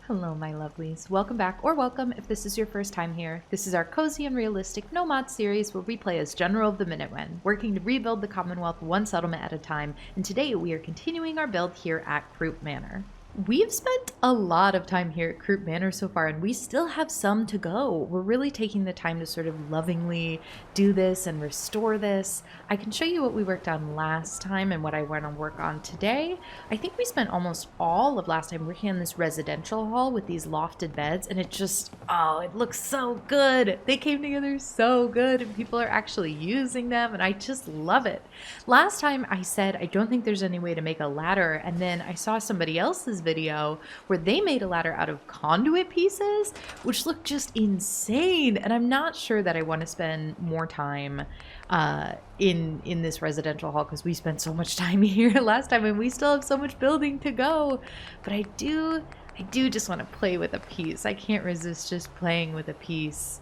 Hello, my lovelies. Welcome back, or welcome if this is your first time here. This is our cozy and realistic no mod series where we play as General of the Minutemen, working to rebuild the Commonwealth one settlement at a time, and today we are continuing our build here at Croup Manor. We've spent a lot of time here at Croup Manor so far, and we still have some to go. We're really taking the time to sort of lovingly do this and restore this. I can show you what we worked on last time and what I want to work on today. I think we spent almost all of last time working on this residential hall with these lofted beds, and it just, oh, it looks so good. They came together so good, and people are actually using them, and I just love it. Last time I said I don't think there's any way to make a ladder, and then I saw somebody else's video where they made a ladder out of conduit pieces, which looked just insane. And I'm not sure that I want to spend more time in this residential hall because we spent so much time here last time and we still have so much building to go. But I do just want to play with a piece. I can't resist just playing with a piece.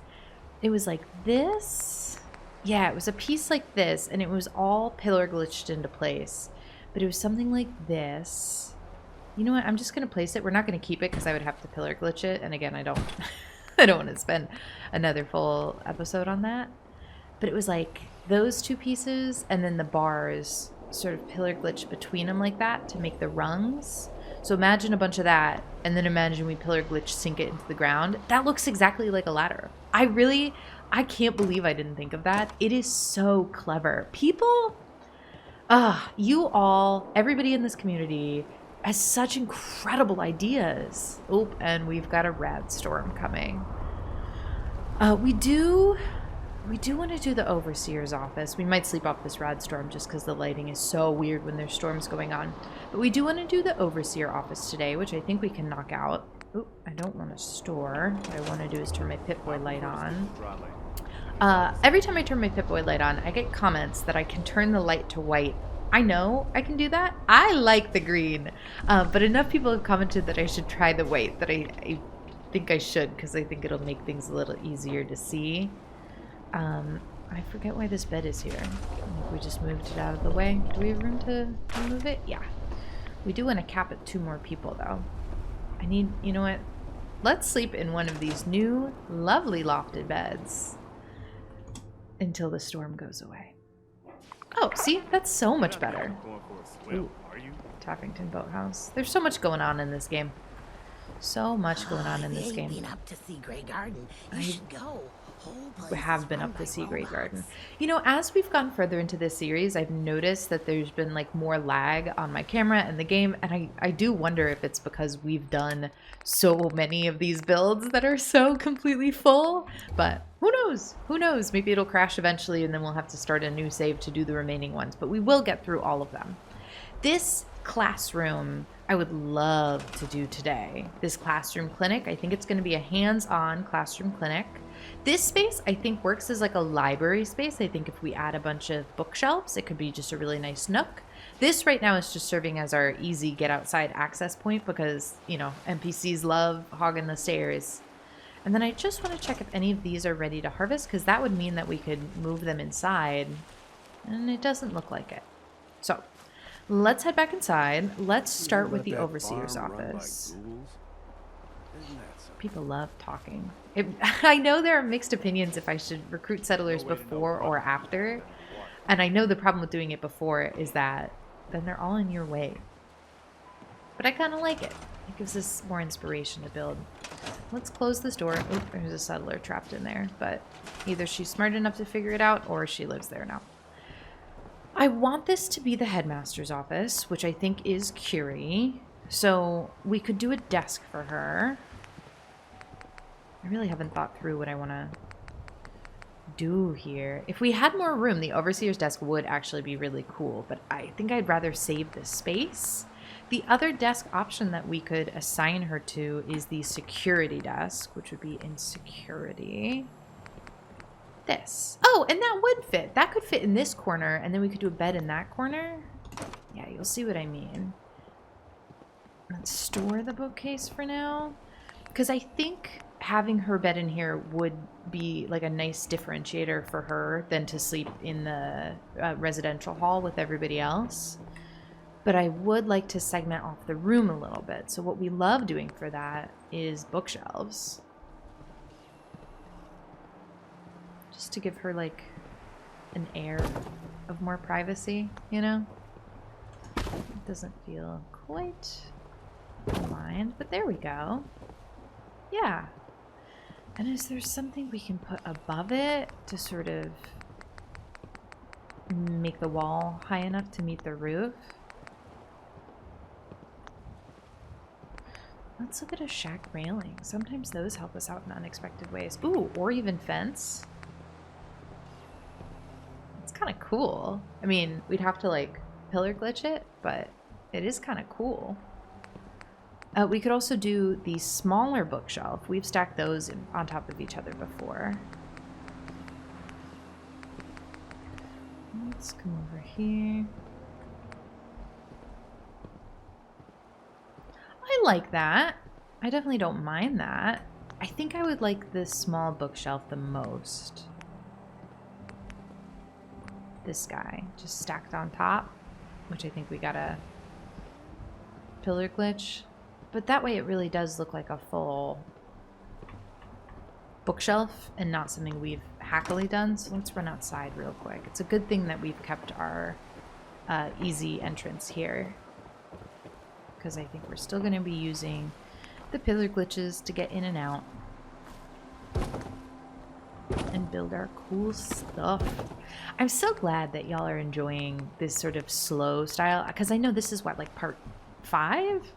It was like this. Yeah, it was a piece like this, and it was all pillar glitched into place. But it was something like this. You know what? I'm just going to place it. We're not going to keep it because I would have to pillar glitch it. And again, I don't want to spend another full episode on that. But it was like those two pieces and then the bars sort of pillar glitch between them like that to make the rungs. So imagine a bunch of that, and then imagine we pillar glitch sink it into the ground. That looks exactly like a ladder. I can't believe I didn't think of that. It is so clever. People, everybody in this community has such incredible ideas. Oh, and we've got a rad storm coming. We do want to do the overseer's office. We might sleep off this rad storm just because the lighting is so weird when there's storms going on. But we do want to do the overseer office today, which I think we can knock out. Oh, I don't want to store. What I want to do is turn my Pip-Boy light on. Every time I turn my Pip-Boy light on, I get comments that I can turn the light to white. I know I can do that. I like the green. But enough people have commented that I should try the white that I think I should, because I think it'll make things a little easier to see. I forget why this bed is here. I think we just moved it out of the way. Do we have room to move it? Yeah. We do want to cap it 2 more people, though. You know what? Let's sleep in one of these new, lovely lofted beds until the storm goes away. Oh, see? That's so much better. Ooh, Taffington Boathouse. There's so much going on in this game. So much going on in this game. Been up to see Grey Garden. You should go. We have been up to see Grey Garden. You know, as we've gone further into this series, I've noticed that there's been like more lag on my camera and the game, and I do wonder if it's because we've done so many of these builds that are so completely full, but who knows? Who knows? Maybe it'll crash eventually and then we'll have to start a new save to do the remaining ones, but we will get through all of them. This classroom I would love to do today. This classroom clinic, I think it's going to be a hands-on classroom clinic. This space, I think, works as like a library space. I think if we add a bunch of bookshelves, it could be just a really nice nook. This right now is just serving as our easy get outside access point because, you know, NPCs love hogging the stairs. And then I just want to check if any of these are ready to harvest, because that would mean that we could move them inside. And it doesn't look like it. So let's head back inside. Let's start with the overseer's office. People love talking. I know there are mixed opinions if I should recruit settlers before or after. And I know the problem with doing it before is that then they're all in your way. But I kind of like it. It gives us more inspiration to build. Let's close this door. Oh, there's a settler trapped in there. But either she's smart enough to figure it out or she lives there now. I want this to be the headmaster's office, which I think is Curie. So we could do a desk for her. I really haven't thought through what I want to do here. If we had more room, the overseer's desk would actually be really cool, but I think I'd rather save this space. The other desk option that we could assign her to is the security desk, which would be in security. This. Oh, and that would fit. That could fit in this corner, and then we could do a bed in that corner. Yeah, you'll see what I mean. Let's store the bookcase for now, because I think having her bed in here would be like a nice differentiator for her than to sleep in the residential hall with everybody else. But I would like to segment off the room a little bit. So what we love doing for that is bookshelves. Just to give her like an air of more privacy, you know? It doesn't feel quite aligned, but there we go. Yeah. And is there something we can put above it to sort of make the wall high enough to meet the roof? Let's look at a shack railing. Sometimes those help us out in unexpected ways. Ooh, or even fence. It's kind of cool. I mean, we'd have to like pillar glitch it, but it is kind of cool. We could also do the smaller bookshelf. We've stacked those on top of each other before. Let's come over here. I like that. I definitely don't mind that. I think I would like this small bookshelf the most. This guy, just stacked on top, which I think we got a pillar glitch. But that way it really does look like a full bookshelf and not something we've hackily done. So let's run outside real quick. It's a good thing that we've kept our easy entrance here, because I think we're still going to be using the pillar glitches to get in and out and build our cool stuff. I'm so glad that y'all are enjoying this sort of slow style, because I know this is what, like part 5?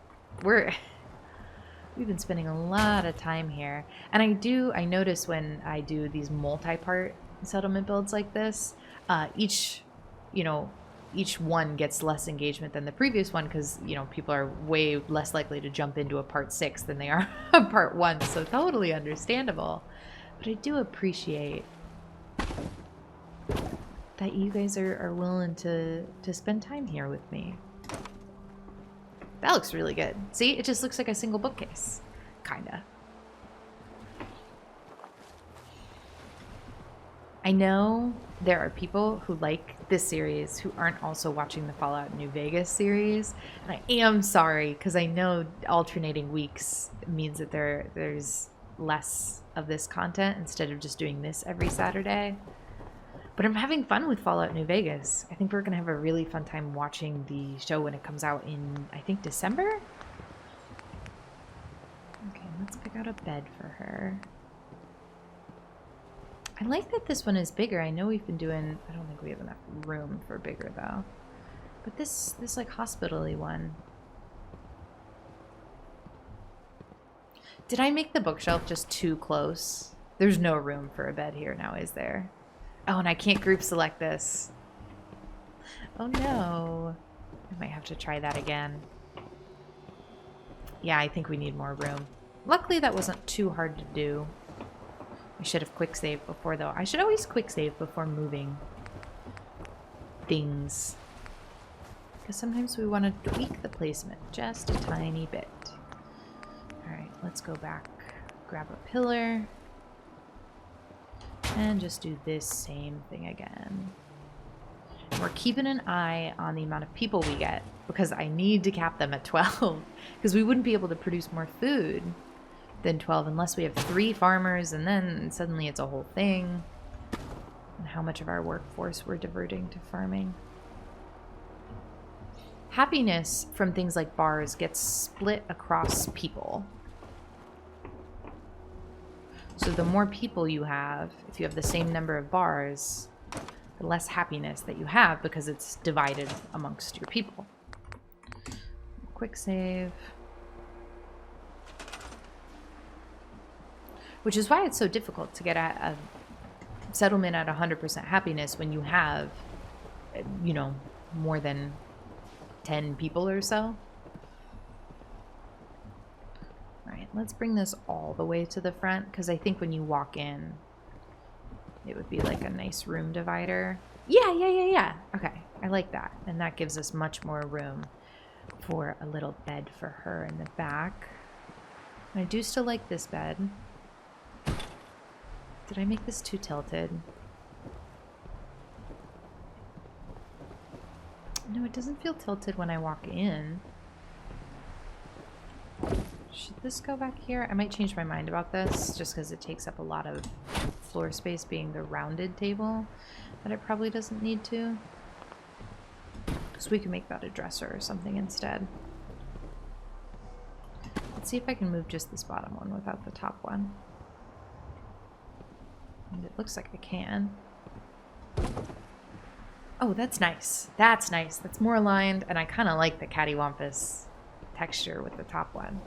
We've been spending a lot of time here. And I notice when I do these multi-part settlement builds like this, each one gets less engagement than the previous one, because, people are way less likely to jump into a part 6 than they are a part 1. So totally understandable. But I do appreciate that you guys are willing to spend time here with me. That looks really good. See, it just looks like a single bookcase. Kinda. I know there are people who like this series who aren't also watching the Fallout New Vegas series. And I am sorry, because I know alternating weeks means that there's less of this content instead of just doing this every Saturday. But I'm having fun with Fallout New Vegas. I think we're going to have a really fun time watching the show when it comes out in, I think, December? Okay, let's pick out a bed for her. I like that this one is bigger. I know we've been doing... I don't think we have enough room for bigger, though. But this like, hospital-y one. Did I make the bookshelf just too close? There's no room for a bed here now, is there? Oh, and I can't group select this. Oh no. I might have to try that again. Yeah, I think we need more room. Luckily, that wasn't too hard to do. I should have quick saved before, though. I should always quick save before moving things, because sometimes we want to tweak the placement just a tiny bit. Alright, let's go back, grab a pillar, and just do this same thing again. We're keeping an eye on the amount of people we get, because I need to cap them at 12, because we wouldn't be able to produce more food than 12 unless we have 3 farmers, and then suddenly it's a whole thing. And how much of our workforce we're diverting to farming. Happiness from things like bars gets split across people. So the more people you have, if you have the same number of bars, the less happiness that you have, because it's divided amongst your people. Quick save. Which is why it's so difficult to get a settlement at 100% happiness when you have, more than 10 people or so. Alright, let's bring this all the way to the front, because I think when you walk in, it would be like a nice room divider. Yeah. Okay, I like that. And that gives us much more room for a little bed for her in the back. I do still like this bed. Did I make this too tilted? No, it doesn't feel tilted when I walk in. Should this go back here? I might change my mind about this just because it takes up a lot of floor space being the rounded table, but it probably doesn't need to. So we can make that a dresser or something instead. Let's see if I can move just this bottom one without the top one. And it looks like I can. Oh, that's nice. That's nice. That's more aligned, and I kind of like the cattywampus texture with the top one.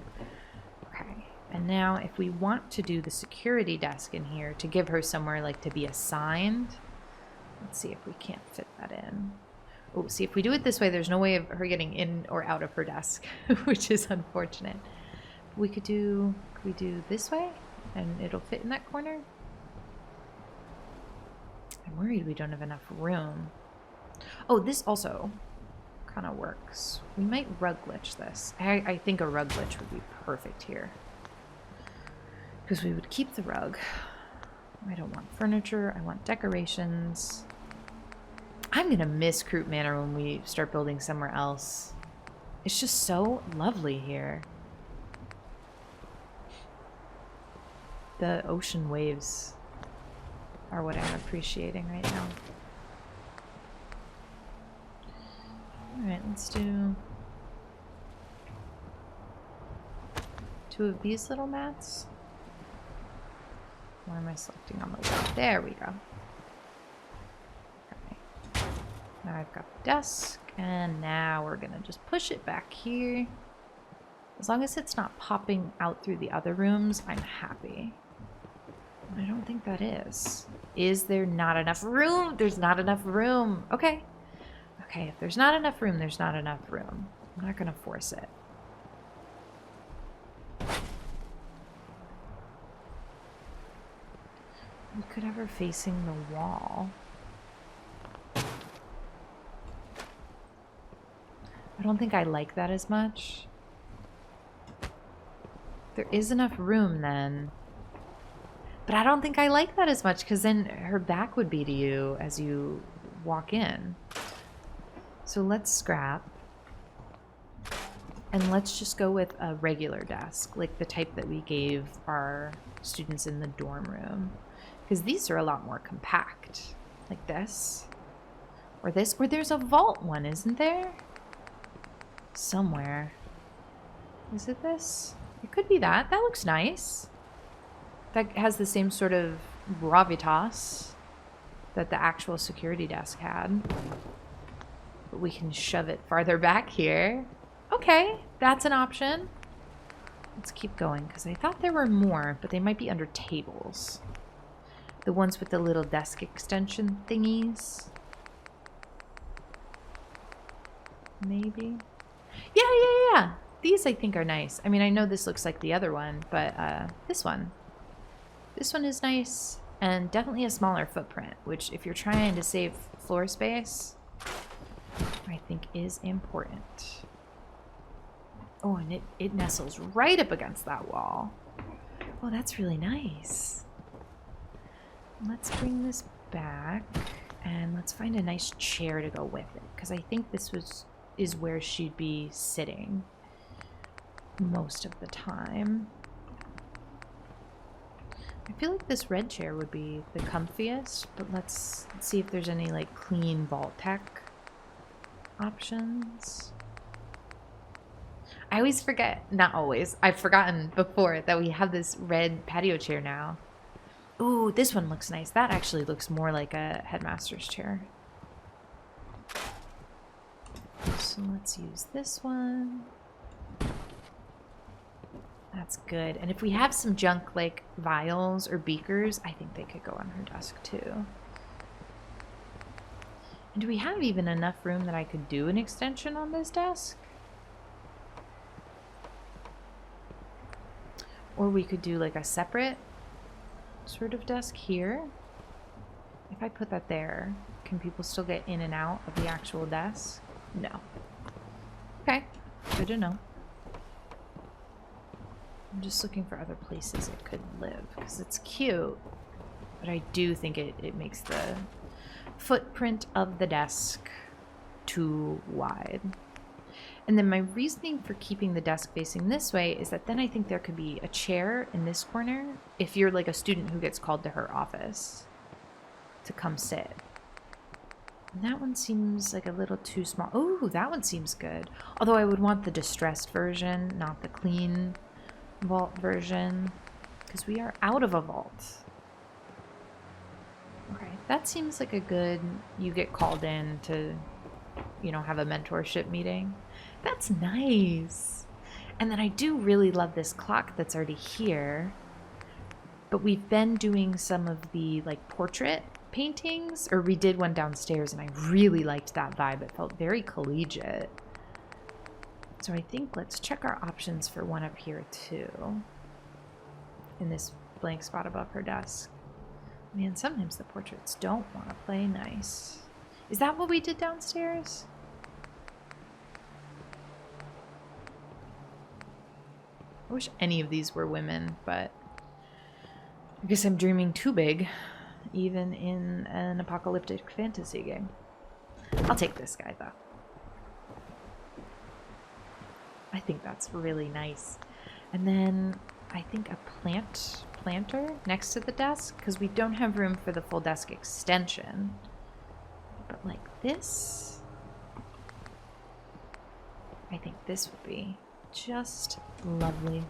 Okay, and now if we want to do the security desk in here to give her somewhere like to be assigned, let's see if we can't fit that in. Oh, see, if we do it this way, there's no way of her getting in or out of her desk, which is unfortunate. Could we do this way and it'll fit in that corner? I'm worried we don't have enough room. Oh, this also kind of works. We might rug glitch this. I think a rug glitch would be perfect here. Because we would keep the rug. I don't want furniture. I want decorations. I'm going to miss Croup Manor when we start building somewhere else. It's just so lovely here. The ocean waves are what I'm appreciating right now. Alright, let's do 2 of these little mats. Why am I selecting on the wall? There we go. Okay. Now I've got the desk, and now we're gonna just push it back here. As long as it's not popping out through the other rooms, I'm happy. I don't think that is. Is there not enough room? There's not enough room. Okay. Okay, if there's not enough room, there's not enough room. I'm not gonna force it. We could have her facing the wall. I don't think I like that as much. There is enough room then. But I don't think I like that as much because then her back would be to you as you walk in. So let's scrap. And let's just go with a regular desk, like the type that we gave our students in the dorm room. Because these are a lot more compact, like this. Or this, or there's a vault one, isn't there? Somewhere. Is it this? It could be that. That looks nice. That has the same sort of gravitas that the actual security desk had. But we can shove it farther back here. Okay, that's an option. Let's keep going, because I thought there were more, but they might be under tables. The ones with the little desk extension thingies. Maybe. Yeah. These I think are nice. I mean, I know this looks like the other one, but this one. This one is nice, and definitely a smaller footprint, which if you're trying to save floor space, I think is important. Oh, and it nestles right up against that wall. Oh, that's really nice. Let's bring this back, and let's find a nice chair to go with it, because I think this is where she'd be sitting most of the time. I feel like this red chair would be the comfiest, but let's see if there's any like clean vault tech options. I always forget, not always, I've forgotten before that we have this red patio chair now. Ooh, this one looks nice. That actually looks more like a headmaster's chair. So let's use this one. That's good. And if we have some junk like vials or beakers, I think they could go on her desk too. And do we have even enough room that I could do an extension on this desk? Or we could do like a separate sort of desk here. If I put that there, can people still get in and out of the actual desk? No. Okay, good to know. I'm just looking for other places it could live, because it's cute, but I do think it makes the footprint of the desk too wide. And then my reasoning for keeping the desk facing this way is that then I think there could be a chair in this corner if you're like a student who gets called to her office to come sit. And that one seems like a little too small. Oh, that one seems good. Although I would want the distressed version, not the clean vault version, because we are out of a vault. Okay, that seems like a good, you get called in to, you know, have a mentorship meeting. That's nice. And then I do really love this clock that's already here. But we've been doing some of the like portrait paintings, or we did one downstairs and I really liked that vibe. It felt very collegiate. So I think let's check our options for one up here too. In this blank spot above her desk. Man, sometimes the portraits don't want to play nice. Is that what we did downstairs? I wish any of these were women, but I guess I'm dreaming too big, even in an apocalyptic fantasy game. I'll take this guy, though. I think that's really nice. And then I think a planter next to the desk, because we don't have room for the full desk extension. But like this, I think this would be just lovely.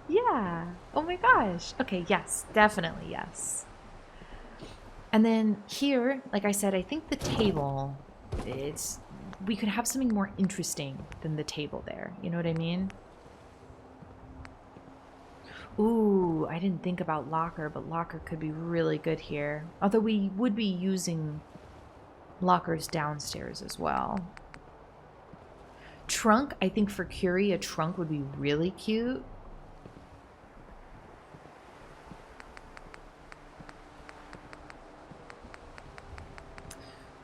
Yeah. Oh my gosh. Okay, yes, definitely yes. And then here, like I said, I think the table, we could have something more interesting than the table there. You know what I mean? Ooh, I didn't think about locker, but locker could be really good here. Although we would be using lockers downstairs as well. Trunk, I think for Curie, a trunk would be really cute.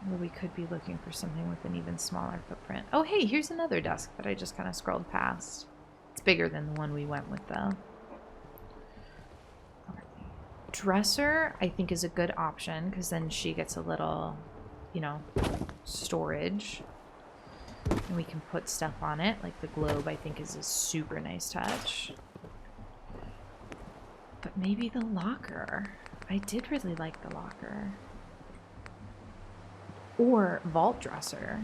Or we could be looking for something with an even smaller footprint. Oh, hey, here's another desk that I just kind of scrolled past. It's bigger than the one we went with, though. Dresser, I think, is a good option, because then she gets a little, you know, storage. And we can put stuff on it. Like the globe, I think, is a super nice touch. But maybe the locker. I did really like the locker. Or vault dresser.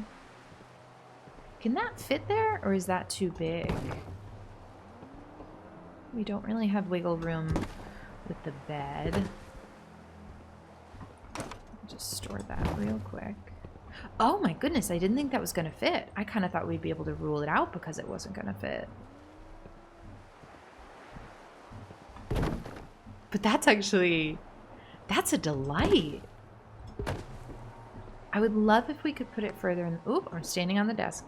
Can that fit there, or is that too big? We don't really have wiggle room with the bed. I'll just store that real quick. Oh my goodness, I didn't think that was going to fit. I kind of thought we'd be able to rule it out because it wasn't going to fit. But that's actually, that's a delight. I would love if we could put it further in, oop, I'm standing on the desk.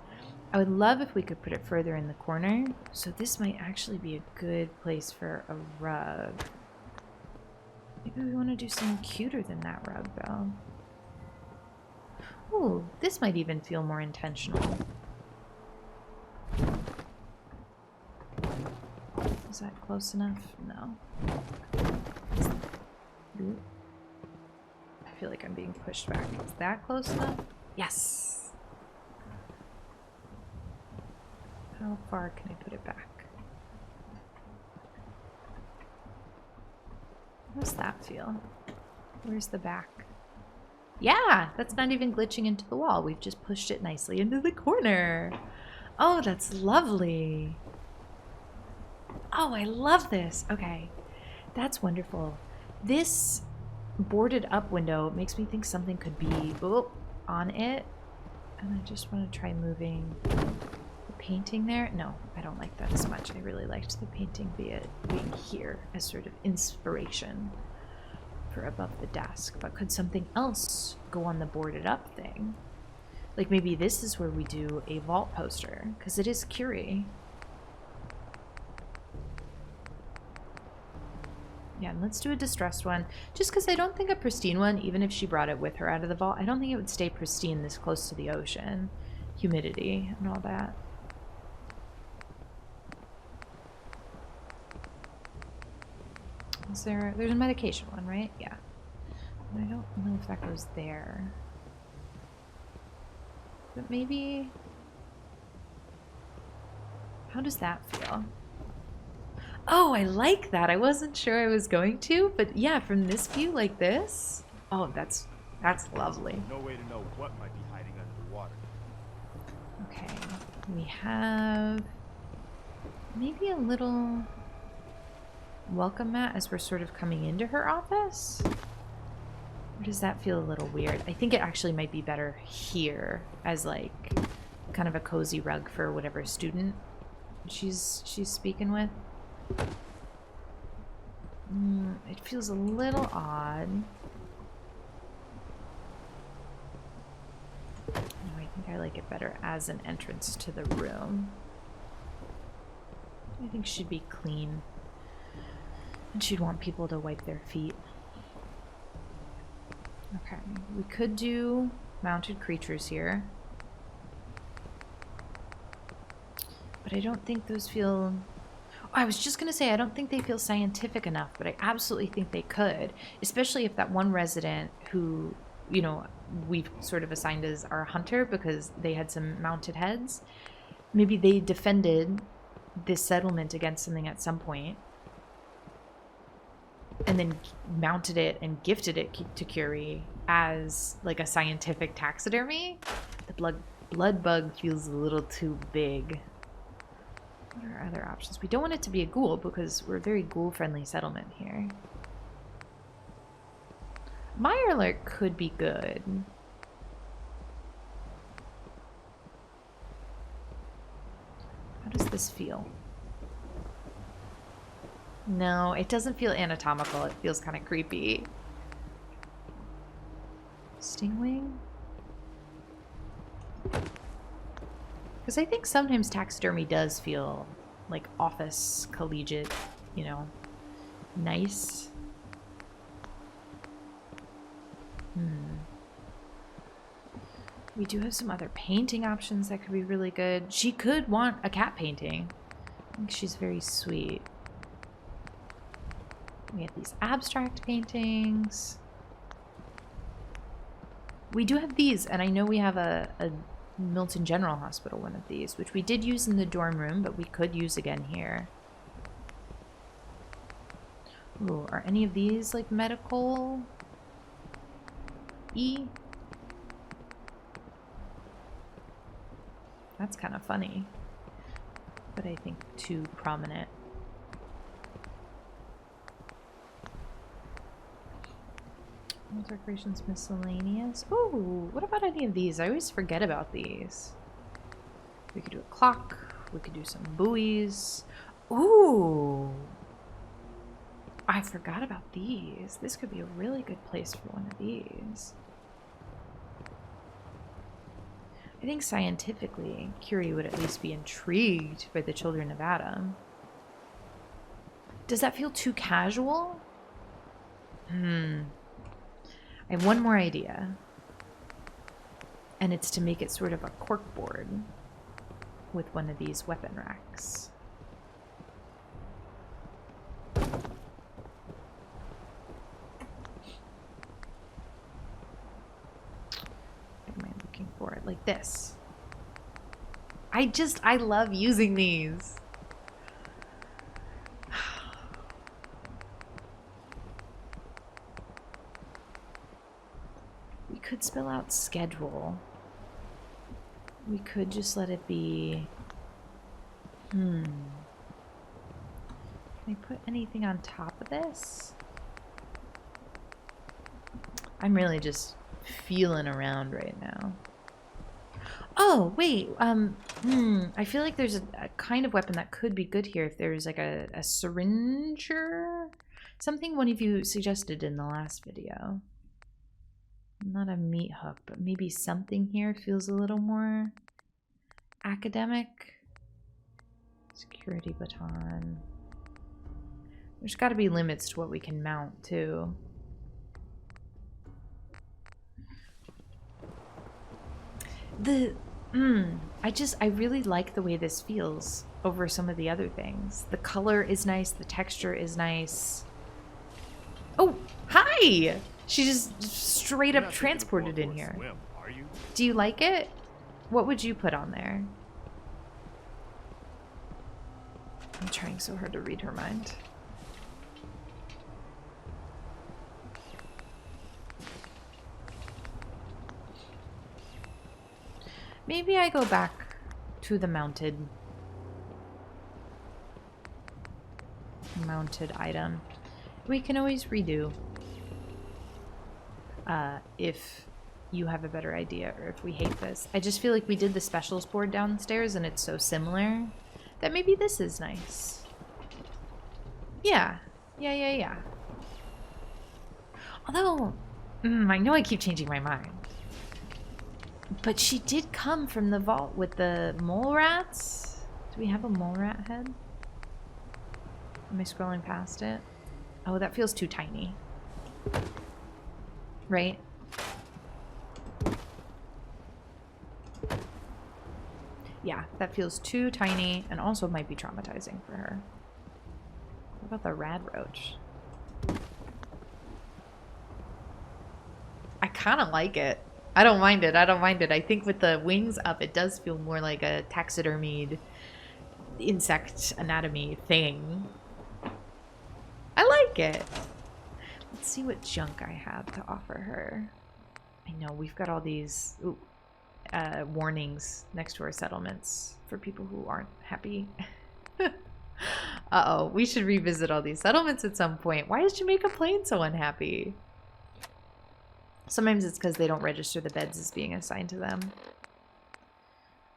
I would love if we could put it further in the corner. So this might actually be a good place for a rug. Maybe we want to do something cuter than that rug, though. Ooh, this might even feel more intentional. Is that close enough? No. Ooh. I feel like I'm being pushed back. Is that close enough? Yes! How far can I put it back? How does that feel? Where's the back? Yeah, that's not even glitching into the wall. We've just pushed it nicely into the corner. Oh, that's lovely. Oh, I love this. Okay, that's wonderful. This boarded up window makes me think something could be on it. And I just want to try moving the painting there. No, I don't like that as much. I really liked the painting being here as sort of inspiration for above the desk. But could something else go on the boarded up thing? Like maybe this is where we do a vault poster, because it is Curie. Yeah, and let's do a distressed one. Just because I don't think a pristine one, even if she brought it with her out of the vault, I don't think it would stay pristine this close to the ocean. Humidity and all that. There's a medication one, right? Yeah. And I don't know if that goes there. But maybe... How does that feel? Oh, I like that. I wasn't sure I was going to, but yeah, from this view like this, oh, that's lovely. No way to know what might be hiding under the water. Okay, we have maybe a little welcome mat as we're sort of coming into her office. Or does that feel a little weird? I think it actually might be better here as like kind of a cozy rug for whatever student she's speaking with. It feels a little odd. No, I think I like it better as an entrance to the room. I think she'd be clean. And she'd want people to wipe their feet. Okay, we could do mounted creatures here. But I don't think those feel... Oh, I was just going to say, I don't think they feel scientific enough, but I absolutely think they could. Especially if that one resident who, you know, we've sort of assigned as our hunter because they had some mounted heads. Maybe they defended this settlement against something at some point. And then mounted it and gifted it to Curie as like a scientific taxidermy. The blood bug feels a little too big. What are other options? We don't want it to be a ghoul because we're a very ghoul-friendly settlement here. Mirelurk could be good. How does this feel? No, it doesn't feel anatomical. It feels kind of creepy. Stingwing? Because I think sometimes taxidermy does feel like office, collegiate, you know, nice. We do have some other painting options that could be really good. She could want a cat painting. I think she's very sweet. We have these abstract paintings. We do have these, and I know we have a Milton General Hospital one of these, which we did use in the dorm room, but we could use again here. Ooh, are any of these like medical? That's kind of funny, but I think too prominent. Decorations miscellaneous. Ooh, what about any of these? I always forget about these. We could do a clock. We could do some buoys. Ooh. I forgot about these. This could be a really good place for one of these. I think scientifically, Curie would at least be intrigued by the children of Adam. Does that feel too casual? I have one more idea, and it's to make it sort of a corkboard with one of these weapon racks. What am I looking for? Like this. I love using these. Could spell out schedule. We could just let it be. Can I put anything on top of this? I'm really just feeling around right now. Oh, wait. I feel like there's a kind of weapon that could be good here if there's like a syringer. Something one of you suggested in the last video. Not a meat hook, but maybe something here feels a little more academic. Security baton. There's got to be limits to what we can mount, too. I really like the way this feels over some of the other things. The color is nice, the texture is nice. Oh, hi! She just straight up transported in here. Swim, are you? Do you like it? What would you put on there? I'm trying so hard to read her mind. Maybe I go back to the mounted item. We can always redo if you have a better idea or if we hate this. I just feel like we did the specials board downstairs and it's so similar that maybe this is nice. Yeah. Yeah. Although, I know I keep changing my mind. But she did come from the vault with the mole rats. Do we have a mole rat head? Am I scrolling past it? Oh, that feels too tiny. Right? Yeah, that feels too tiny and also might be traumatizing for her. What about the rad roach? I kind of like it. I don't mind it. I think with the wings up, it does feel more like a taxidermied insect anatomy thing. I like it. Let's see what junk I have to offer her. I know we've got all these warnings next to our settlements for people who aren't happy. Uh-oh, we should revisit all these settlements at some point. Why is Jamaica Plain so unhappy? Sometimes it's because they don't register the beds as being assigned to them.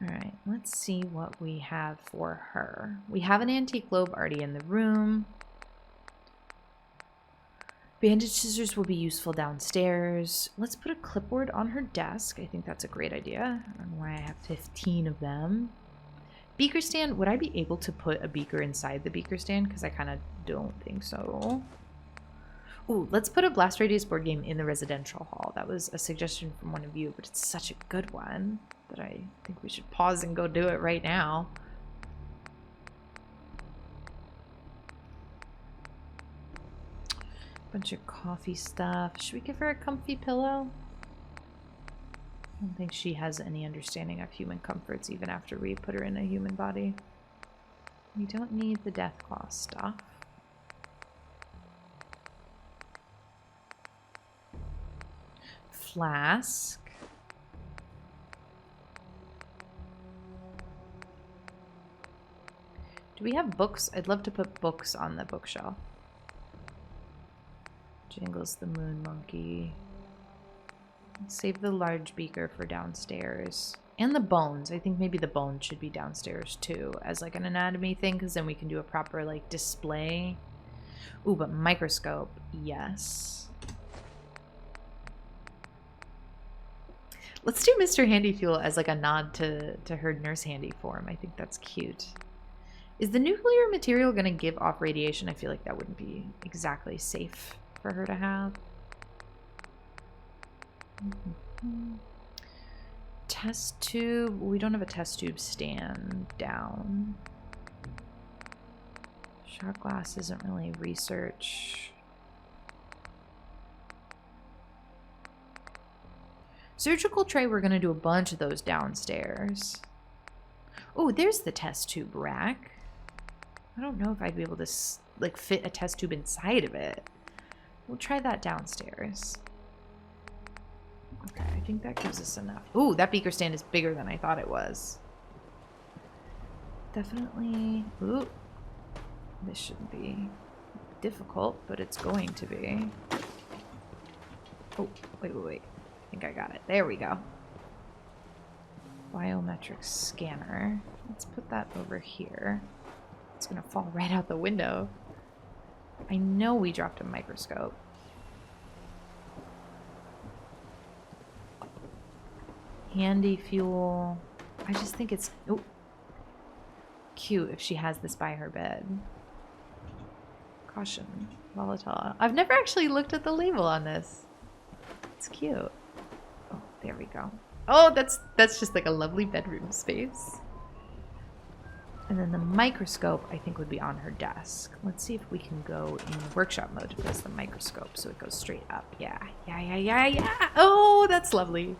Alright, let's see what we have for her. We have an antique globe already in the room. Bandage scissors will be useful downstairs. Let's put a clipboard on her desk. I think that's a great idea. I don't know why I have 15 of them. Beaker stand. Would I be able to put a beaker inside the beaker stand? Because I kind of don't think so. Ooh, let's put a Blast Radius board game in the residential hall. That was a suggestion from one of you, but it's such a good one that I think we should pause and go do it right now. Bunch of coffee stuff. Should we give her a comfy pillow? I don't think she has any understanding of human comforts even after we put her in a human body. We don't need the Deathclaw stuff. Flask. Do we have books? I'd love to put books on the bookshelf. Jingles the moon monkey. Let's save the large beaker for downstairs. And the bones. I think maybe the bones should be downstairs too as like an anatomy thing because then we can do a proper like display. Ooh, but microscope. Yes. Let's do Mr. Handy Fuel as like a nod to her Nurse Handy form. I think that's cute. Is the nuclear material going to give off radiation? I feel like that wouldn't be exactly safe for her to have. Test tube. We don't have a test tube stand down. Shot glass isn't really research. Surgical tray, we're going to do a bunch of those downstairs. Oh, there's the test tube rack. I don't know if I'd be able to like fit a test tube inside of it. We'll try that downstairs. Okay, I think that gives us enough. Ooh, that beaker stand is bigger than I thought it was. Definitely. Ooh. This shouldn't be difficult, but it's going to be. Oh, wait. I think I got it. There we go. Biometric scanner. Let's put that over here. It's gonna fall right out the window. I know we dropped a microscope. Handy fuel. I just think it's cute if she has this by her bed. Caution. Volatile. I've never actually looked at the label on this. It's cute. Oh, there we go. Oh, that's just like a lovely bedroom space. And then the microscope, I think, would be on her desk. Let's see if we can go in workshop mode to place the microscope so it goes straight up. Yeah. Oh, that's lovely.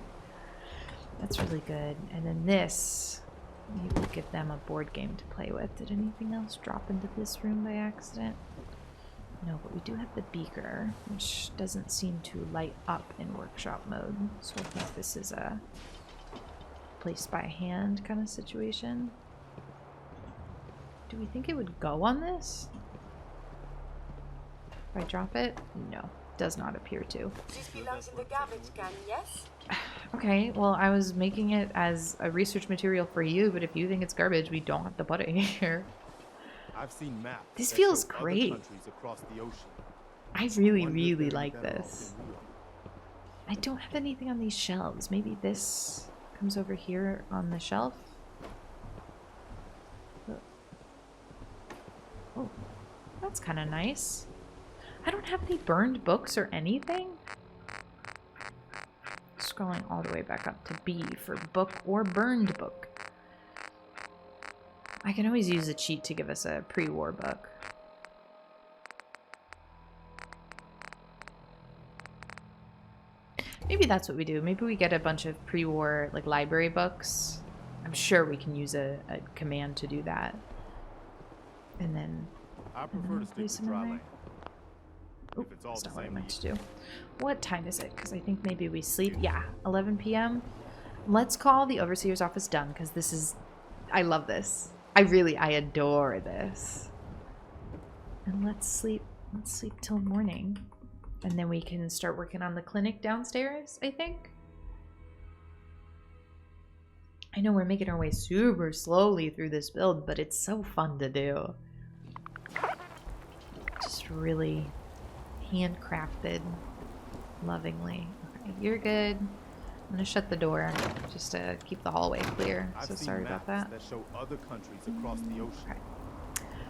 That's really good. And then this, maybe we'll give them a board game to play with. Did anything else drop into this room by accident? No, but we do have the beaker, which doesn't seem to light up in workshop mode. So I think this is a place by hand kind of situation. Do we think it would go on this? If I drop it? No, does not appear to. This belongs in the garbage can, yes? Okay, well, I was making it as a research material for you, but if you think it's garbage, we don't have to put it here. I've seen maps. This that feels show other great. countries across the ocean. I really, Wonder if really they're any like better off this. than we are. I don't have anything on these shelves. Maybe this comes over here on the shelf. Oh, that's kind of nice. I don't have any burned books or anything. Scrolling all the way back up to B for book or burned book. I can always use a cheat to give us a pre-war book. Maybe that's what we do. Maybe we get a bunch of pre-war like library books. I'm sure we can use a command to do that. And then I prefer to stick place to them in dry there. land. Oh, If it's all that's the not what I same meant to to do. What time is it? Because I think maybe we sleep. Yeah, 11 p.m. Let's call the overseer's office done because this is... I love this. I adore this. And let's sleep till morning. And then we can start working on the clinic downstairs, I think. I know we're making our way super slowly through this build, but it's so fun to do. Just really handcrafted lovingly. Okay, you're good. I'm gonna shut the door just to keep the hallway clear. I've So seen sorry about maps that. show other countries across the ocean. Okay.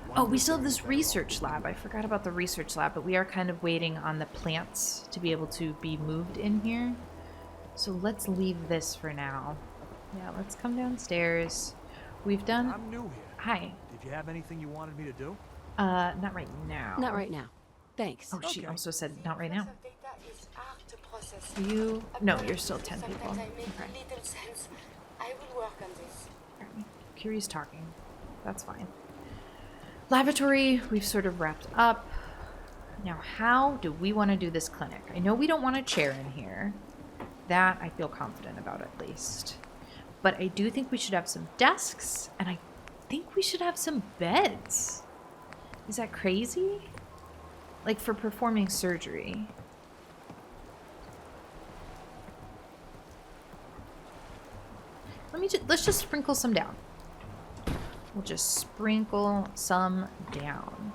Wonder Oh, we if still they're have any this better off research than we lab. are. I forgot about the research lab, but we are kind of waiting on the plants to be able to be moved in here. So let's leave this for now. Yeah, let's come downstairs. We've done... I'm new here. Hi. Did you have anything you wanted me to do? Not right now. Not right now. Thanks. Oh, she Okay. also said not right now. Lots of data is hard to process. You... No, you're still 10 Sometimes people. I make Okay. little sense. I will work on this. Alright. Curie's talking. That's fine. Laboratory, we've sort of wrapped up. Now, how do we want to do this clinic? I know we don't want a chair in here. That I feel confident about at least. But I do think we should have some desks, and I think we should have some beds. Is that crazy? Like for performing surgery. Let's just sprinkle some down. We'll just sprinkle some down.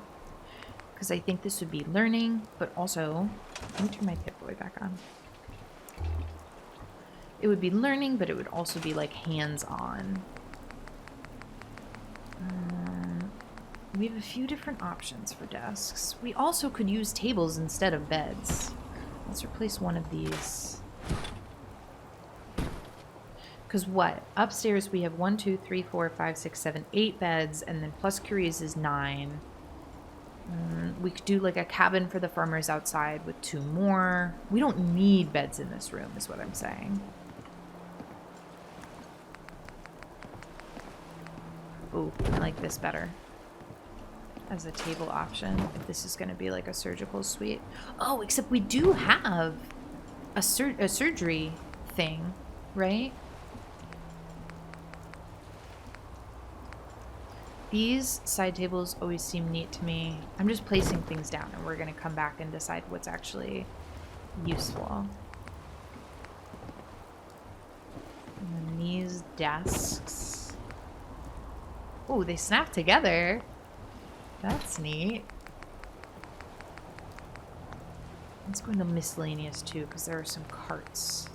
Because I think this would be learning, but also... Let me turn my Pip-Boy back on. It would be learning, but it would also be like hands-on. We have a few different options for desks. We also could use tables instead of beds. Let's replace one of these. Because what? Upstairs we have 1, 2, 3, 4, 5, 6, 7, 8 beds, and then plus Curie's is 9. We could do like a cabin for the farmers outside with 2 more. We don't need beds in this room, is what I'm saying. Ooh, I like this better as a table option if this is going to be like a surgical suite. Oh, except we do have a surgery thing, right? These side tables always seem neat to me. I'm just placing things down and we're going to come back and decide what's actually useful. And then these desks. Oh, they snap together. That's neat. Let's go into miscellaneous too, because there are some carts.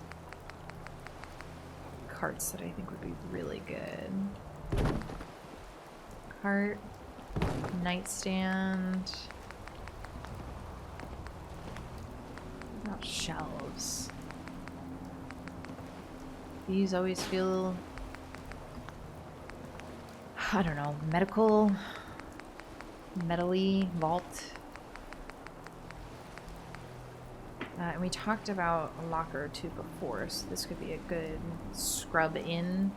Carts that I think would be really good. Cart, nightstand. What about shelves? These always feel, I don't know, medical, metally, vault. And we talked about a locker or two before, so this could be a good scrub in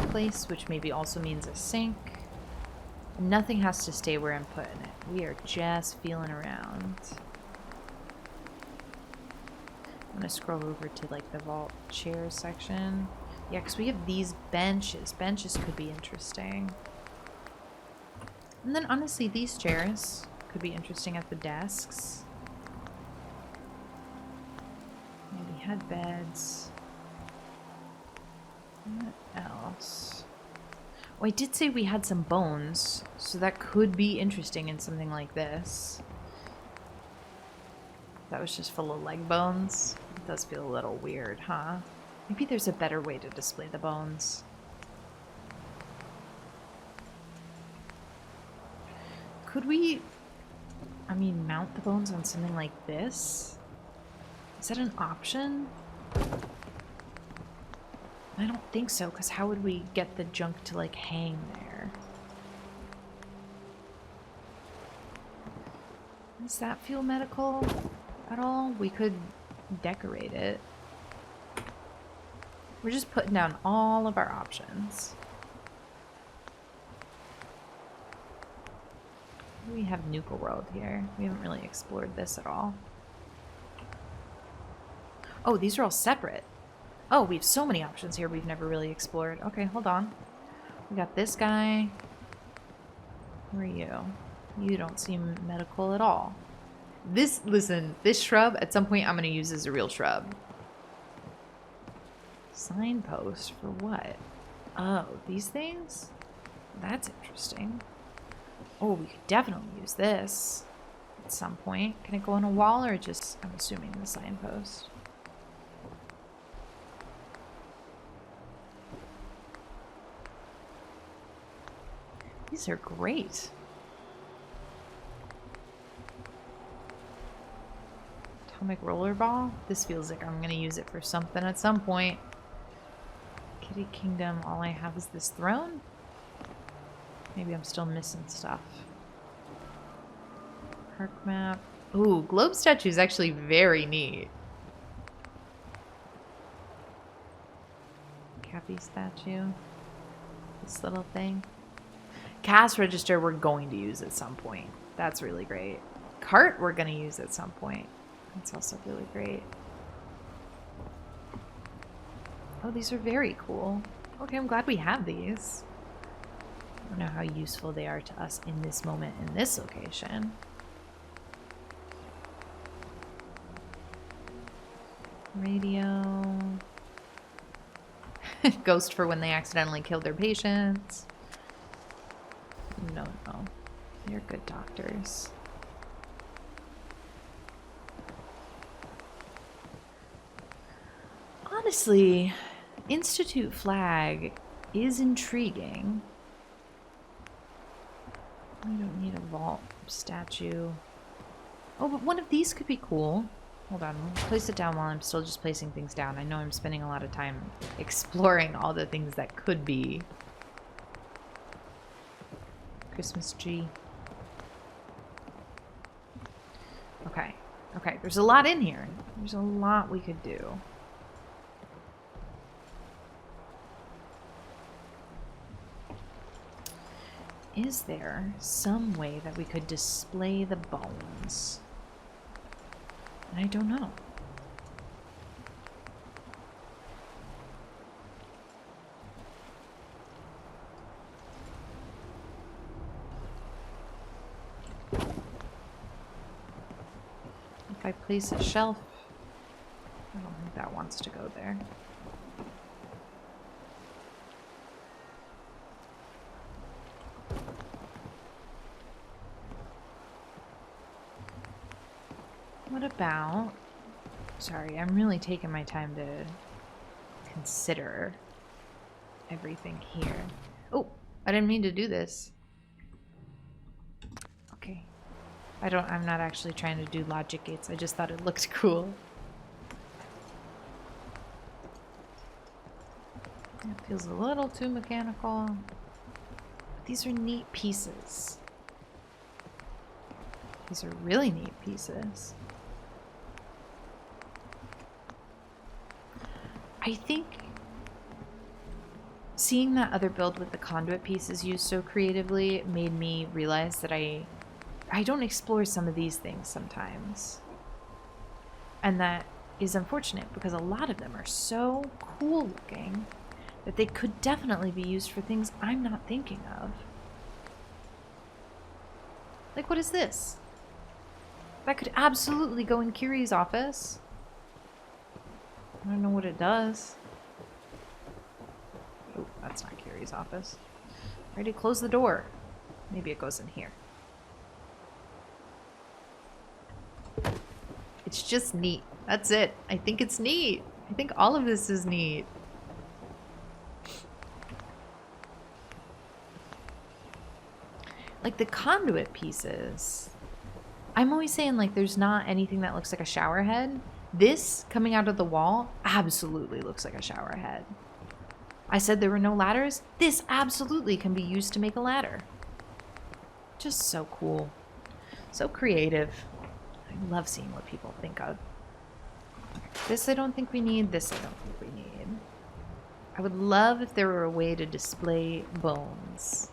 place, which maybe also means a sink. Nothing has to stay where I'm putting it. We are just feeling around. I'm gonna scroll over to like the vault chairs section. Yeah, because we have these benches. Benches could be interesting. And then honestly, these chairs could be interesting at the desks. Maybe had beds. What else? Oh, I did say we had some bones, so that could be interesting in something like this. That was just full of leg bones. It does feel a little weird, huh? Maybe there's a better way to display the bones. Could we, I mean, mount the bones on something like this? Is that an option? I don't think so, because how would we get the junk to, like, hang there? Does that feel medical at all? We could decorate it. We're just putting down all of our options. We have Nuka World here. We haven't really explored this at all. Oh, these are all separate. Oh, we have so many options here we've never really explored. Okay, hold on. We got this guy. Who are you? You don't seem medical at all. This, listen, this shrub, at some point I'm going to use as a real shrub. Signpost for what? Oh, these things? That's interesting. Oh, we could definitely use this at some point. Can it go on a wall or just, I'm assuming, the signpost? These are great. Atomic roller ball? This feels like I'm going to use it for something at some point. Kitty Kingdom, all I have is this throne? Maybe I'm still missing stuff. Park map. Ooh, globe statue is actually very neat. Cappy statue. This little thing. Cash register we're going to use at some point. That's really great. Cart we're going to use at some point. That's also really great. Oh, these are very cool. Okay, I'm glad we have these. I don't know how useful they are to us in this moment, in this location. Radio. Ghost for when they accidentally killed their patients. No. You're good doctors. Honestly, Institute flag is intriguing. We don't need a vault statue. Oh, but one of these could be cool. Hold on, we'll place it down while I'm still just placing things down. I know I'm spending a lot of time exploring all the things that could be. Christmas tree. Okay. Okay, there's a lot in here. There's a lot we could do. Is there some way that we could display the bones? I don't know. If I place a shelf, I don't think that wants to go there. What about... Sorry, I'm really taking my time to consider everything here. Oh, I didn't mean to do this. Okay. I'm not actually trying to do logic gates. I just thought it looked cool. It feels a little too mechanical. But these are neat pieces. These are really neat pieces. I think seeing that other build with the conduit pieces used so creatively made me realize that I don't explore some of these things sometimes. And that is unfortunate because a lot of them are so cool looking that they could definitely be used for things I'm not thinking of. Like, what is this? That could absolutely go in Curie's office. I don't know what it does. Oh, that's not Curie's office. Ready? Close the door. Maybe it goes in here. It's just neat. That's it. I think it's neat. I think all of this is neat. Like the conduit pieces. I'm always saying like there's not anything that looks like a shower head. This coming out of the wall absolutely looks like a shower head. I said there were no ladders. This absolutely can be used to make a ladder. Just so cool. So creative. I love seeing what people think of. This I don't think we need. This I don't think we need. I would love if there were a way to display bones.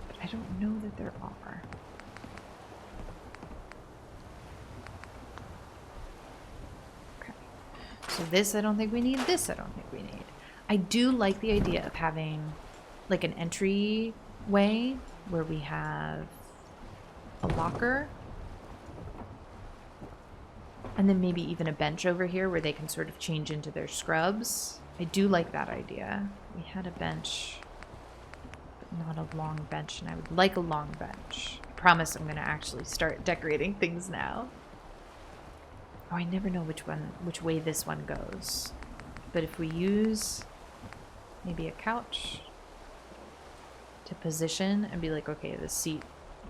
But I don't know that there are. Okay. So this I don't think we need. This I don't think we need. I do like the idea of having like an entry way where we have a locker. And then maybe even a bench over here where they can sort of change into their scrubs. I do like that idea. We had a bench, but not a long bench, and I would like a long bench. I promise I'm going to actually start decorating things now. Oh, I never know which way this one goes. But if we use maybe a couch to position and be like, okay, the seat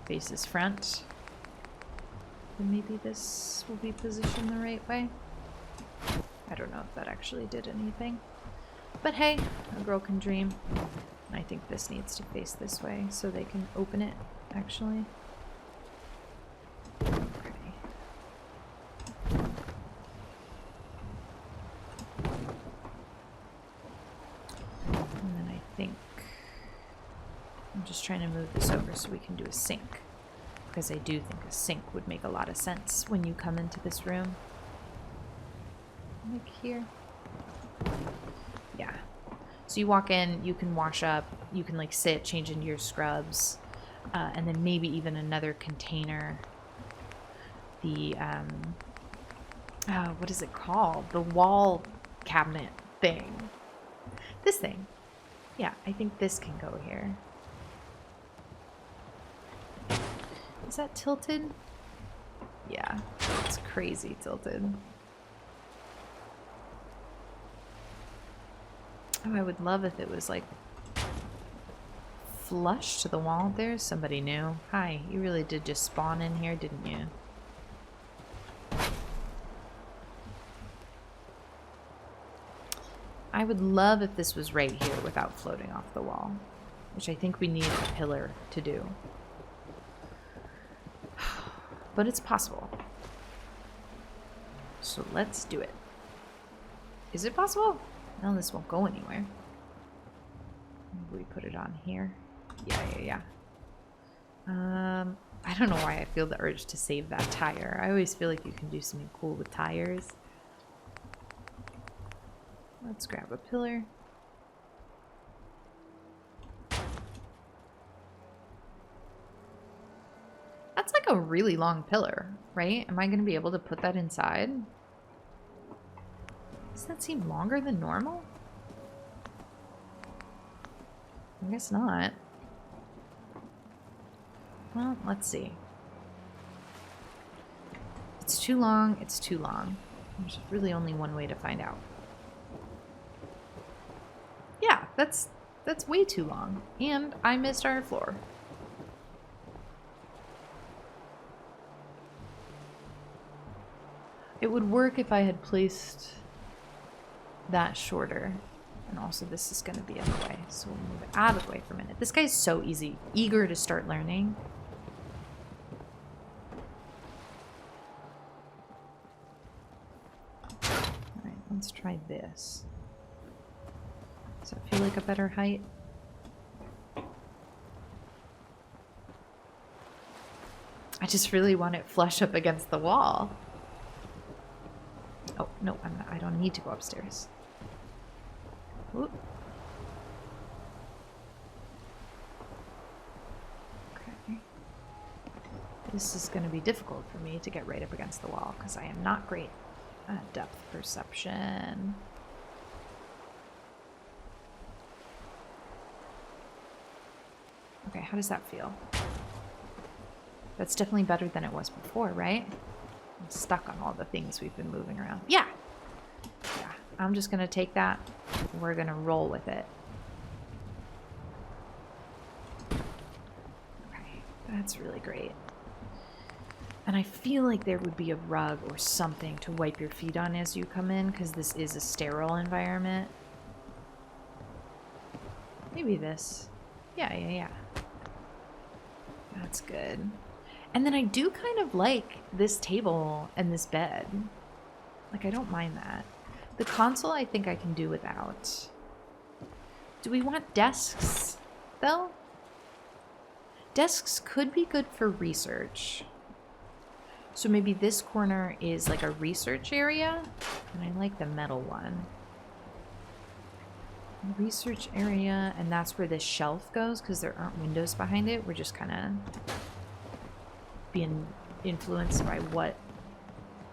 faces front. Then maybe this will be positioned the right way. I don't know if that actually did anything. But hey, a girl can dream. I think this needs to face this way so they can open it, actually. Okay. And then I think I'm just trying to move this over so we can do a sink. Because I do think a sink would make a lot of sense when you come into this room. Like here. Yeah. So you walk in, you can wash up, you can like sit, change into your scrubs, and then maybe even another container. The, what is it called? The wall cabinet thing. This thing. Yeah, I think this can go here. Is that tilted? Yeah, it's crazy tilted. Oh, I would love if it was like flush to the wall. There's somebody new. Hi, you really did just spawn in here, didn't you? I would love if this was right here without floating off the wall, which I think we need a pillar to do. But it's possible. So let's do it. Is it possible? No, this won't go anywhere. Maybe we put it on here. Yeah. I don't know why I feel the urge to save that tire. I always feel like you can do something cool with tires. Let's grab a pillar. That's like a really long pillar, right? Am I going to be able to put that inside? Does that seem longer than normal? I guess not. Well, let's see. If it's too long, it's too long. There's really only one way to find out. Yeah, that's way too long. And I missed our floor. It would work if I had placed that shorter. And also this is going to be in the way, so we'll move it out of the way for a minute. This guy's so eager to start learning. Alright, let's try this. Does that feel like a better height? I just really want it flush up against the wall. Oh, no, I'm not, I don't need to go upstairs. Oop. Okay. This is going to be difficult for me to get right up against the wall because I am not great at depth perception. Okay, how does that feel? That's definitely better than it was before, right? I'm stuck on all the things we've been moving around. Yeah! Yeah, I'm just gonna take that. We're gonna roll with it. Okay, that's really great. And I feel like there would be a rug or something to wipe your feet on as you come in, because this is a sterile environment. Maybe this. Yeah. That's good. And then I do kind of like this table and this bed. Like, I don't mind that. The console I think I can do without. Do we want desks, though? Desks could be good for research. So maybe this corner is like a research area. And I like the metal one. Research area, and that's where this shelf goes because there aren't windows behind it. We're just kind of being influenced by what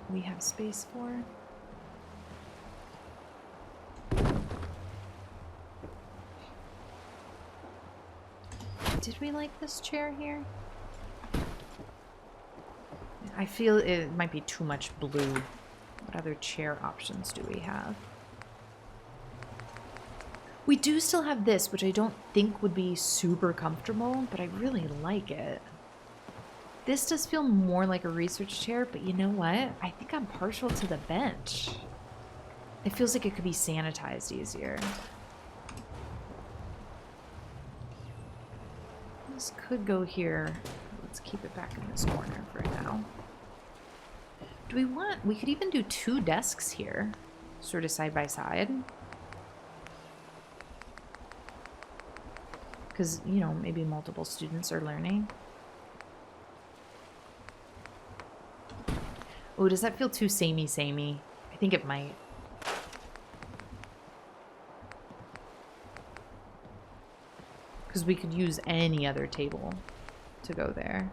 we have space for. Did we like this chair here? I feel it might be too much blue. What other chair options do we have? We do still have this, which I don't think would be super comfortable, but I really like it. This does feel more like a research chair, but you know what? I think I'm partial to the bench. It feels like it could be sanitized easier. This could go here. Let's keep it back in this corner for now. Do we want... We could even do 2 desks here, sort of side by side. Because, you know, maybe multiple students are learning. Oh, does that feel too samey? I think it might. Because we could use any other table to go there.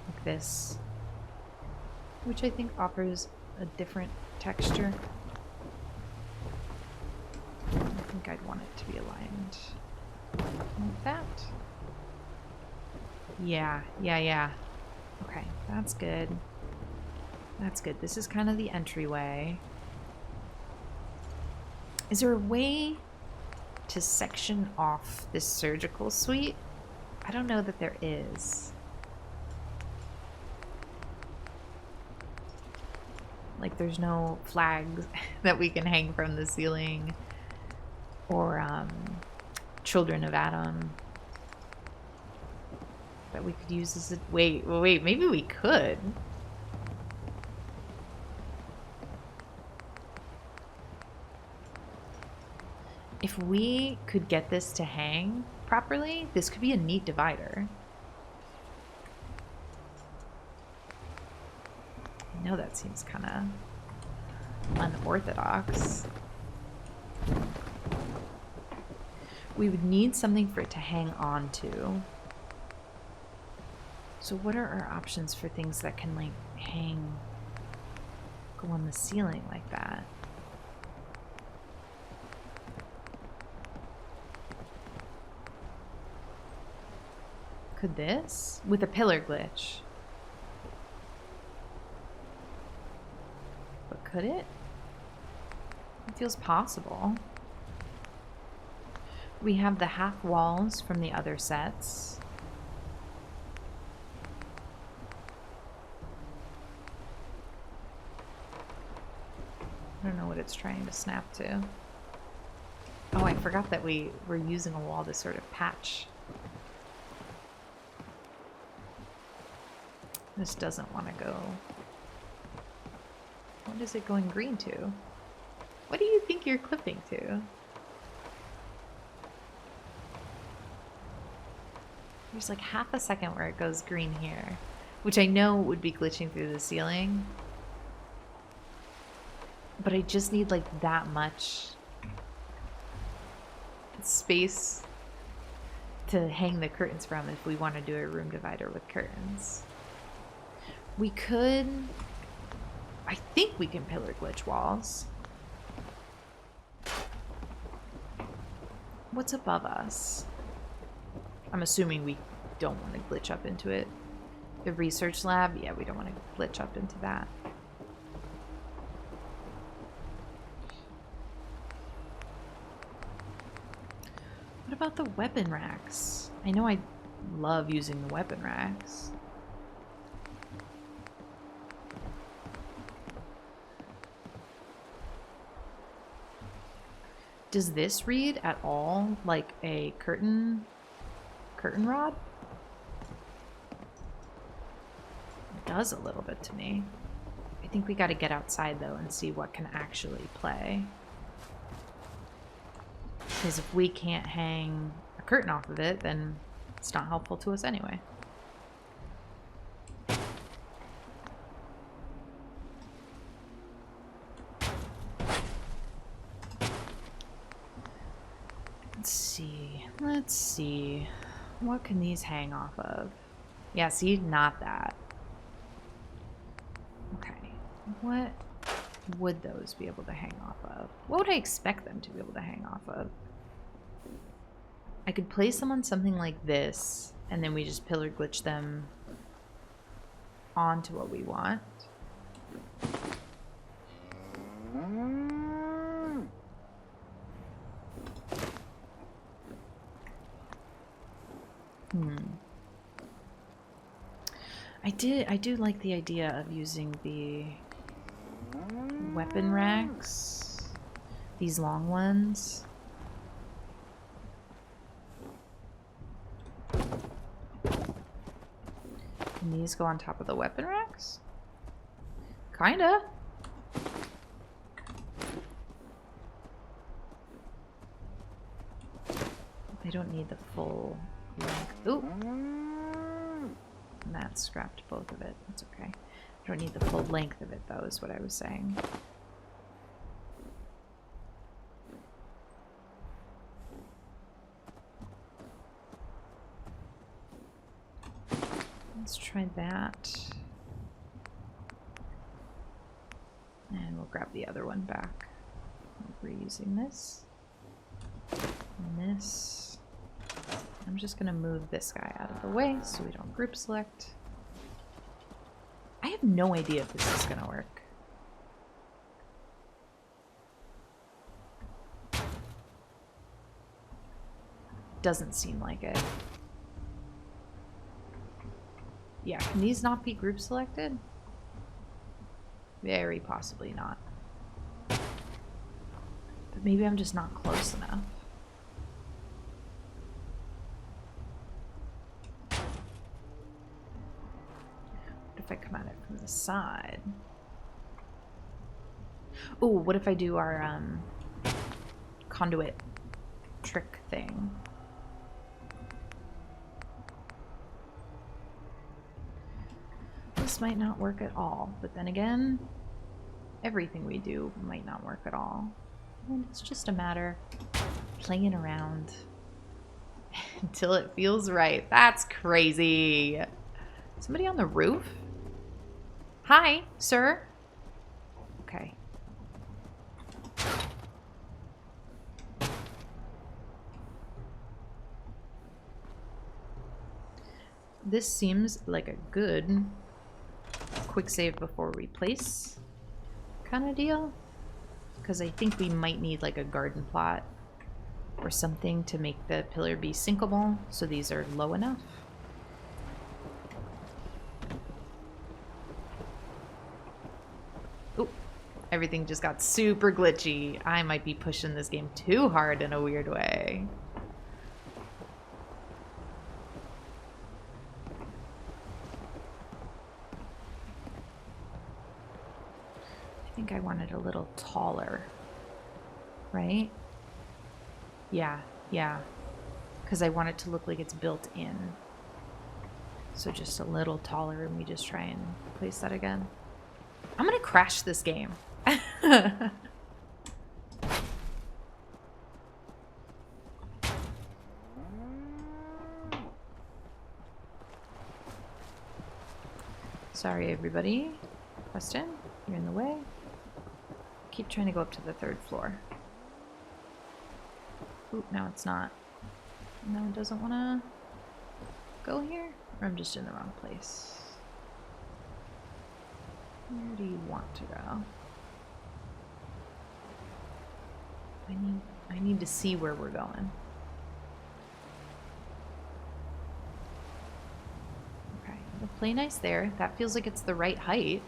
Like this. Which I think offers a different texture. I think I'd want it to be aligned like that. Yeah. Okay, that's good. That's good. This is kind of the entryway. Is there a way to section off this surgical suite? I don't know that there is. Like, there's no flags that we can hang from the ceiling. Or, Children of Adam. That we could use as a... Wait, maybe we could. If we could get this to hang properly, this could be a neat divider. I know that seems kind of unorthodox. We would need something for it to hang on to. So what are our options for things that can, like, hang, go on the ceiling like that? Could this? With a pillar glitch. But could it? It feels possible. We have the half walls from the other sets. I don't know what it's trying to snap to. Oh, I forgot that we were using a wall to sort of patch. This doesn't want to go. What is it going green to? What do you think you're clipping to? There's like half a second where it goes green here, which I know would be glitching through the ceiling. But I just need like that much space to hang the curtains from if we want to do a room divider with curtains. We could... I think we can pillar glitch walls. What's above us? I'm assuming we don't want to glitch up into it. The research lab? Yeah, we don't want to glitch up into that. What about the weapon racks? I know I love using the weapon racks. Does this read at all like a curtain rod? It does a little bit to me. I think we got to get outside though and see what can actually play. Because if we can't hang a curtain off of it, then it's not helpful to us anyway. Let's see. What can these hang off of? Yeah, see, not that. Okay. What would those be able to hang off of? What would I expect them to be able to hang off of? I could place them on something like this, and then we just pillar glitch them onto what we want. I do like the idea of using the weapon racks, these long ones. Can these go on top of the weapon racks? Kinda. They don't need the full length. Ooh! And that scrapped both of it. That's okay. I don't need the full length of it, though, is what I was saying. Let's try that. And we'll grab the other one back. We're reusing this. And this. I'm just going to move this guy out of the way so we don't group select. I have no idea if this is going to work. Doesn't seem like it. Yeah, can these not be group selected? Very possibly not. But maybe I'm just not close enough. If I come at it from the side. Oh, what if I do our conduit trick thing? This might not work at all, but then again, everything we do might not work at all. And it's just a matter of playing around until it feels right. That's crazy. Somebody on the roof? Hi, sir. Okay. This seems like a good quick save before we place kind of deal. Because I think we might need like a garden plot or something to make the pillar be sinkable so these are low enough. Everything just got super glitchy. I might be pushing this game too hard in a weird way. I think think I want it a little taller, right? Yeah, yeah. Because I want it to look like it's built in. So just a little taller, and we just try and place that again. I'm gonna crash this game. Sorry, everybody. Preston, you're in the way. Keep trying to go up to the 3rd floor. Oop, now it's not. No, it doesn't want to go here? Or I'm just in the wrong place? Where do you want to go? I need to see where we're going. Okay, we'll play nice there. That feels like it's the right height.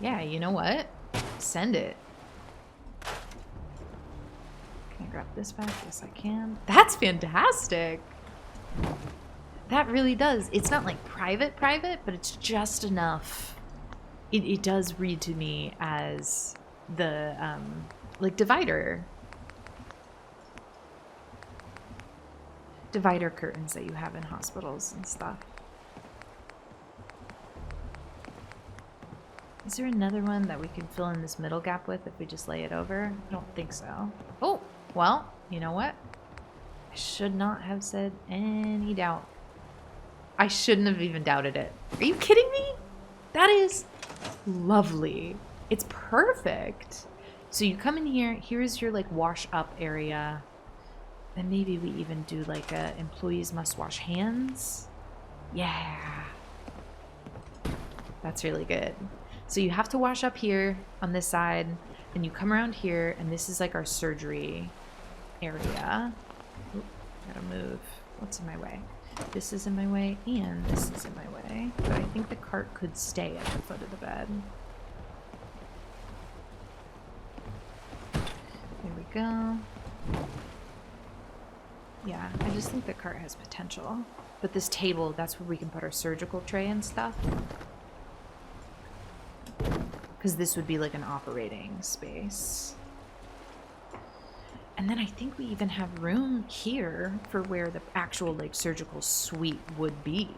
Yeah, you know what? Send it. Can I grab this back? Yes, I can. That's fantastic. That really does. It's not like private, but it's just enough. It does read to me as the, like divider curtains that you have in hospitals and stuff. Is there another one that we can fill in this middle gap with if we just lay it over? I don't think so. Oh, well, you know what? I should not have said any doubt. I shouldn't have even doubted it. Are you kidding me? That is lovely. It's perfect. So you come in here. Here's your like wash up area. And maybe we even do like a employees must wash hands. Yeah. That's really good. So you have to wash up here on this side. And you come around here. And this is like our surgery area. Oop, gotta move. What's in my way? This is in my way, and this is in my way. But I think the cart could stay at the foot of the bed. There we go. Yeah, I just think the cart has potential. But this table, that's where we can put our surgical tray and stuff. Because this would be like an operating space. And then I think we even have room here for where the actual like surgical suite would be.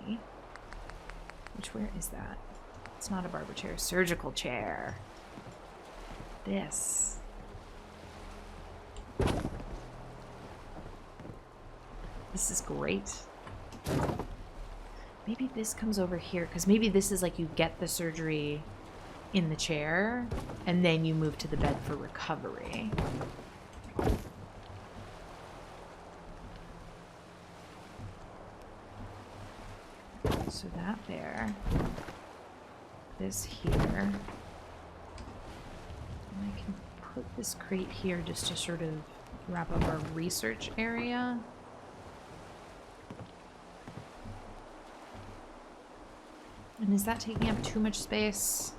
Which, where is that? It's not a barber chair, surgical chair. This. This is great. Maybe this comes over here, because maybe this is like you get the surgery in the chair, and then you move to the bed for recovery. So that there, this here, and I can put this crate here just to sort of wrap up our research area. And is that taking up too much space?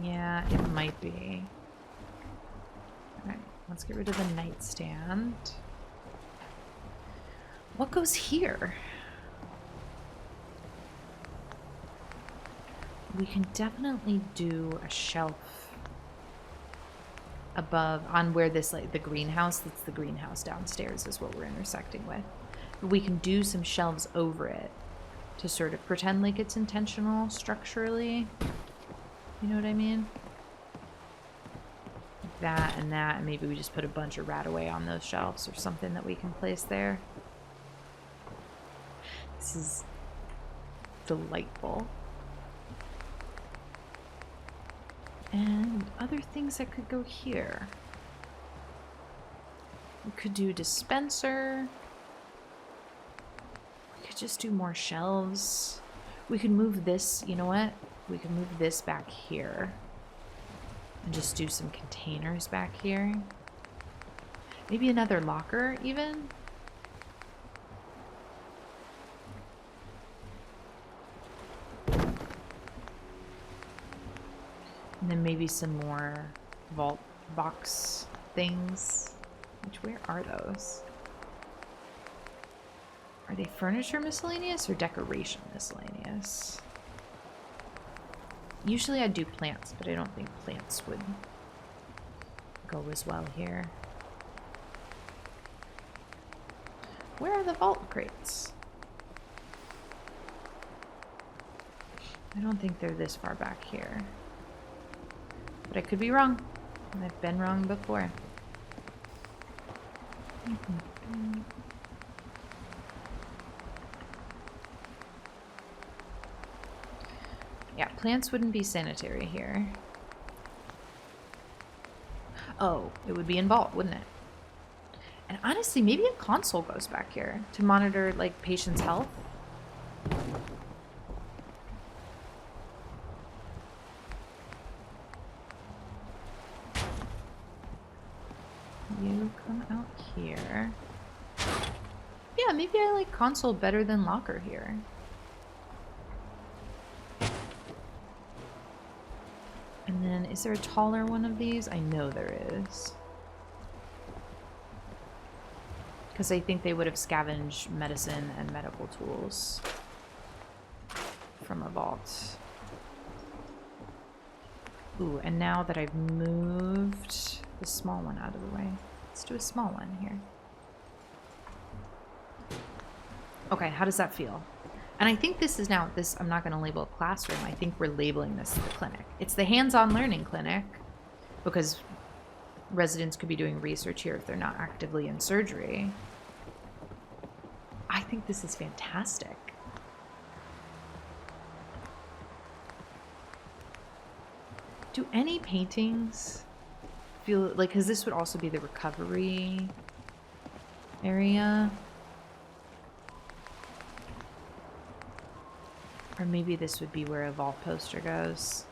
Yeah, it might be. Alright, let's get rid of the nightstand. What goes here? We can definitely do a shelf above on where this, like the greenhouse, that's the greenhouse downstairs is what we're intersecting with. But we can do some shelves over it to sort of pretend like it's intentional structurally. You know what I mean? Like that, and maybe we just put a bunch of rat-away on those shelves or something that we can place there. This is delightful. And other things that could go here. We could do a dispenser. We could just do more shelves. We could move this, you know what? We could move this back here. And just do some containers back here. Maybe another locker even. And then maybe some more vault box things. Where are those? Are they furniture miscellaneous or decoration miscellaneous? Usually I do plants, but I don't think plants would go as well here. Where are the vault crates? I don't think they're this far back here. But I could be wrong. And I've been wrong before. Yeah, plants wouldn't be sanitary here. Oh, it would be in vault, wouldn't it? And honestly, maybe a console goes back here to monitor, like, patients' health. You come out here. Yeah, maybe I like console better than locker here. And then, is there a taller one of these? I know there is. Because I think they would have scavenged medicine and medical tools from a vault. Ooh, and now that I've moved the small one out of the way, let's do a small one here. Okay, how does that feel? And I think this is now, this, I'm not going to label a classroom. I think we're labeling this the clinic. It's the hands-on learning clinic because residents could be doing research here if they're not actively in surgery. I think this is fantastic. Do any paintings feel like, because this would also be the recovery area? Or maybe this would be where a vault poster goes.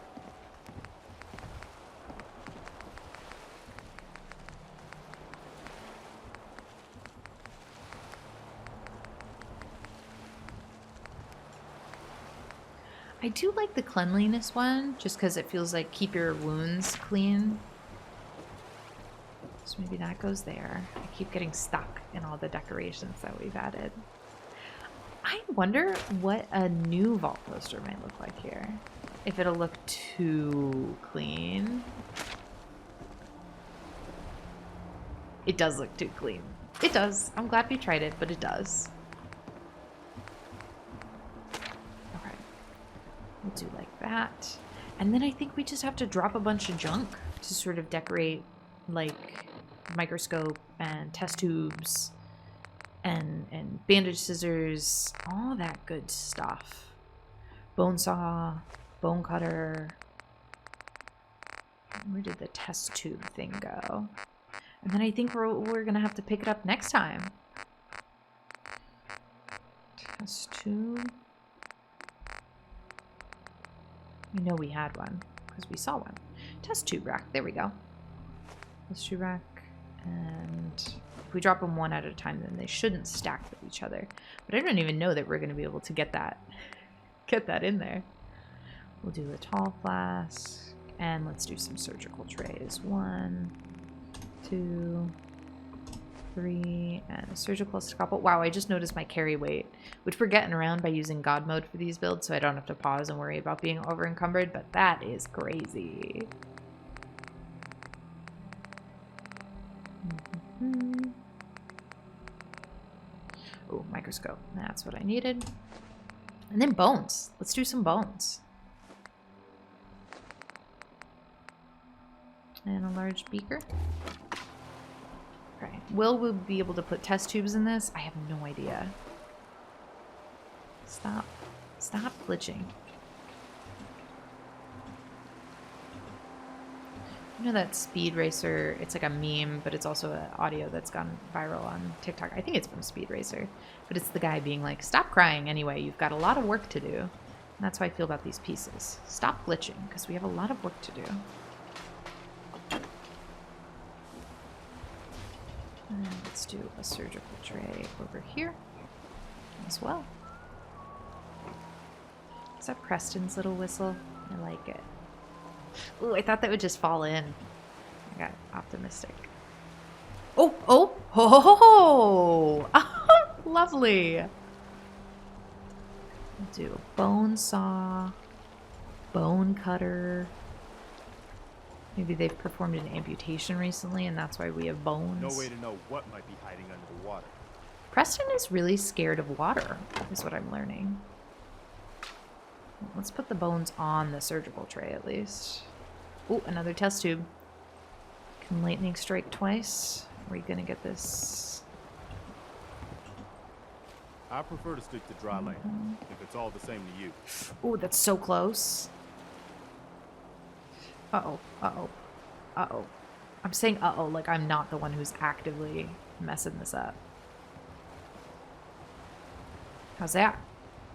I do like the cleanliness one, just because it feels like keep your wounds clean. So maybe that goes there. I keep getting stuck in all the decorations that we've added. I wonder what a new vault poster might look like here. If it'll look too clean. It does look too clean. It does. I'm glad we tried it, but it does. Okay. We'll do like that. And then I think we just have to drop a bunch of junk to sort of decorate, like, microscope and test tubes and bandage scissors, all that good stuff. Bone saw, bone cutter. Where did the test tube thing go? And then I think we're gonna have to pick it up next time. Test tube. We know we had one because we saw one. Test tube rack. There we go. Test tube rack. And if we drop them one at a time, then they shouldn't stack with each other. But I don't even know that we're going to be able to get that in there. We'll do a tall flask. And let's do some surgical trays. 1, 2, 3, and a surgical scalpel. Wow, I just noticed my carry weight, which we're getting around by using God mode for these builds, so I don't have to pause and worry about being over encumbered, but that is crazy. Oh, microscope. That's what I needed. And then bones. Let's do some bones. And a large beaker. Okay. Will we be able to put test tubes in this? I have no idea. Stop. Stop glitching. You know that Speed Racer, it's like a meme, but it's also an audio that's gone viral on TikTok. I think it's from Speed Racer. But it's the guy being like, stop crying anyway, you've got a lot of work to do. And that's how I feel about these pieces. Stop glitching, because we have a lot of work to do. And let's do a surgical tray over here as well. Is that Preston's little whistle? I like it. Ooh, I thought that would just fall in. I got optimistic. Oh, oh, ho, ho, ho, ho. Lovely. We'll do a bone saw. Bone cutter. Maybe they've performed an amputation recently and that's why we have bones. No way to know what might be hiding under the water. Preston is really scared of water, is what I'm learning. Let's put the bones on the surgical tray at least. Oh, another test tube. Can lightning strike twice? Are we gonna get this? I prefer to stick to dry land, if it's all the same to you. Oh, that's so close. Uh-oh, uh-oh, uh-oh. I'm saying uh-oh like I'm not the one who's actively messing this up. How's that?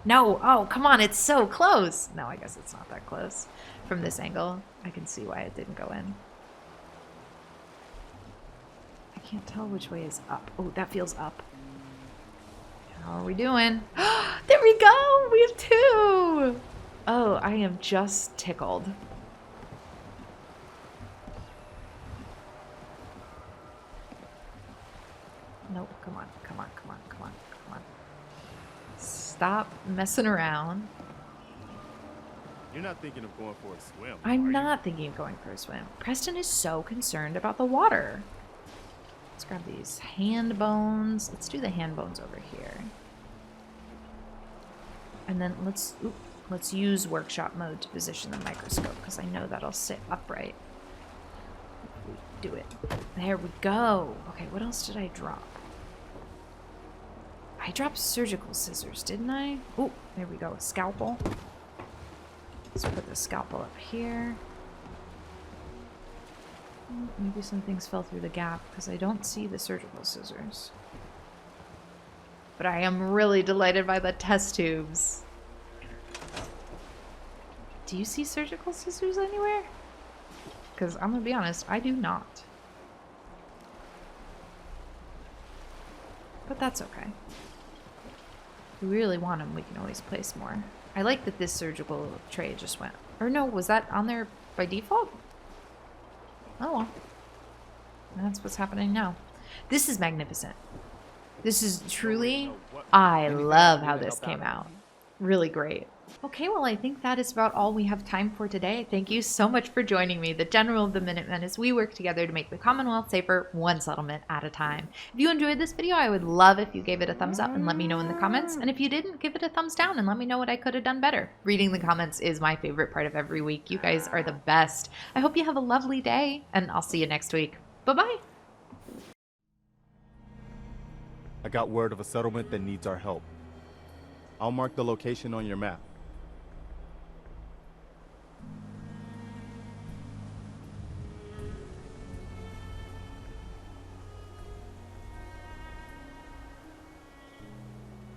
No, oh, come on, it's so close. No, I guess it's not that close. From this angle, I can see why it didn't go in. I can't tell which way is up. Oh, that feels up. How are we doing? There we go! We have 2! Oh, I am just tickled. Nope, come on, come on, come on, come on, come on. Stop messing around. You're not thinking of going for a swim, I'm are not thinking of going for a swim. Preston is so concerned about the water. Let's grab these hand bones. Let's do the hand bones over here. And then let's use workshop mode to position the microscope because I know that'll sit upright. Do it. There we go. Okay, what else did I drop? I dropped surgical scissors, didn't I? Oh, there we go. A scalpel. Let's put the scalpel up here. Maybe some things fell through the gap because I don't see the surgical scissors. But I am really delighted by the test tubes. Do you see surgical scissors anywhere? Because I'm going to be honest, I do not. But that's okay. If we really want them, we can always place more. I like that this surgical tray just went. Or no, was that on there by default? Oh well. That's what's happening now. This is magnificent. This is truly... I love how this came out. Really great. Okay, well, I think that is about all we have time for today. Thank you so much for joining me, the General of the Minutemen, as we work together to make the Commonwealth safer, one settlement at a time. If you enjoyed this video, I would love if you gave it a thumbs up and let me know in the comments. And if you didn't, give it a thumbs down and let me know what I could have done better. Reading the comments is my favorite part of every week. You guys are the best. I hope you have a lovely day, and I'll see you next week. Bye-bye. I got word of a settlement that needs our help. I'll mark the location on your map.